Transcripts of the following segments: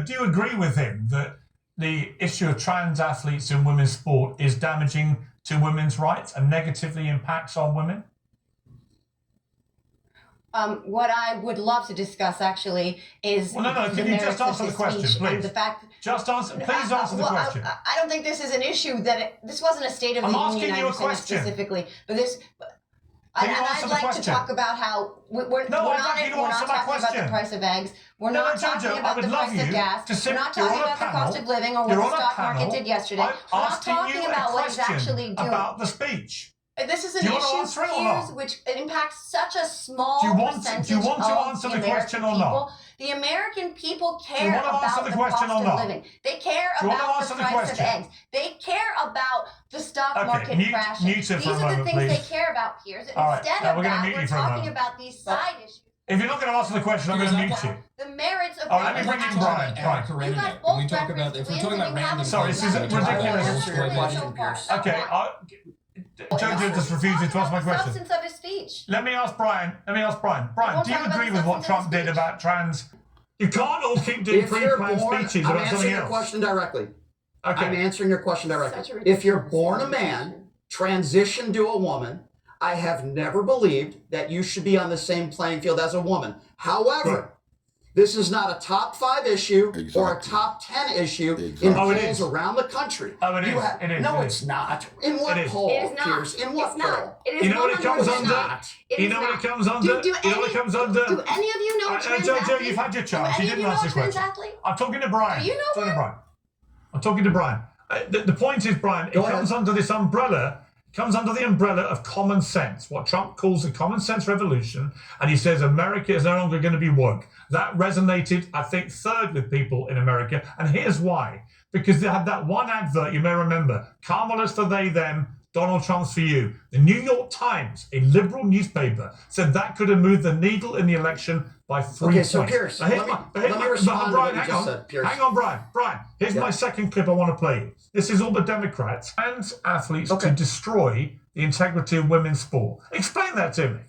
do you agree with him that the issue of trans athletes in women's sport is damaging to women's rights and negatively impacts on women? What I would love to discuss actually is Can you just answer the question, please? The fact just answer. Please answer the question. I don't think this is an issue this wasn't a State of the Union. I'm asking you a question specifically, but this. I'd like to talk about how we're not talking about the price of eggs. We're not talking about the price of gas. We're not talking about the cost of living or what the stock market did yesterday. We're not talking about what he's actually doing. About the speech. This is an issue, which impacts such a small percentage do you want to answer the question or not? The American people care about the cost of living. They care about the price of eggs. They care about the stock market crashing. These are the things they care about, Piers. Instead of that, we're talking about these side issues. If you're not going to answer the question, I'm going to mute you. The merits of let me bring in Brian. Can we talk about if we're talking about random? Sorry, this is ridiculous. Okay. Jojo just refuses to answer my question. The substance of his speech. Let me ask Brian. Brian, do you agree with what Trump did about trans? You can't all keep doing pre-planned speeches about something else. I'm answering your question directly. If you're born a man, transition to a woman, I have never believed that you should be on the same playing field as a woman. However, this is not a top 5 issue or a top 10 issue in polls around the country. It's not. In what poll, Piers? In what poll? You know what it comes under? You know what it comes under? Do any of you know a trans athlete? Jojo, you've had your chance. You didn't answer the question. I'm talking to Brian. Do you know Brian? I'm talking to Brian. The point is, Brian, it comes under this umbrella. Comes under the umbrella of common sense, what Trump calls the common sense revolution, and he says America is no longer going to be woke. That resonated, I think, third with people in America, and here's why. Because they had that one advert, you may remember, Kamala's for they, them, Donald Trump's for you. The New York Times, a liberal newspaper, said that could have moved the needle in the election by 3 points. So Piers, let me respond to what you just said, Piers. Hang on, Brian. Here's my second clip I want to play you. This is all the Democrats and athletes to destroy the integrity of women's sport. Explain that to me.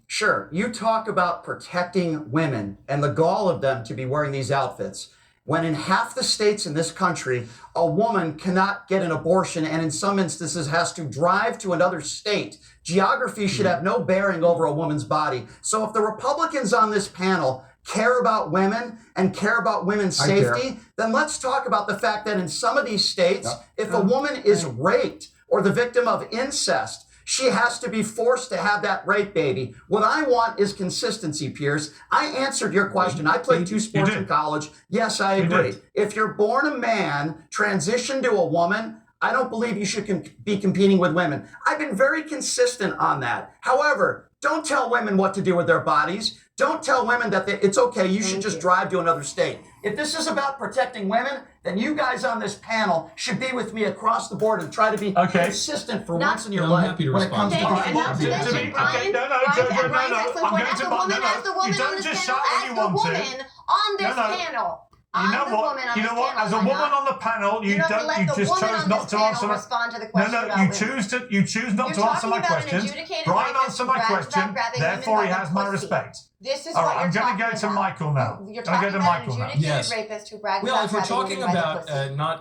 Sure. You talk about protecting women and the gall of them to be wearing these outfits, when in half the states in this country, a woman cannot get an abortion and in some instances has to drive to another state. Geography should have no bearing over a woman's body. So if the Republicans on this panel care about women and care about women's safety, then let's talk about the fact that in some of these states, if a woman is raped or the victim of incest, she has to be forced to have that rape baby. What I want is consistency, Piers. I answered your question. I played 2 sports in college. Yes, I agree. If you're born a man, transition to a woman, I don't believe you should be competing with women. I've been very consistent on that. However, don't tell women what to do with their bodies. Don't tell women that it's okay, you should just drive to another state. If this is about protecting women, then you guys on this panel should be with me across the board and try to be consistent for once in your life when it comes to Brian, as the woman on this panel. You know what? As a woman on the panel, you just chose not to answer my question. You choose not to answer my questions. Brian answered my question, therefore he has my respect. This is all right, I'm going to go to Michael now. You're talking about an adjudicated rapist who brags about if we're talking about not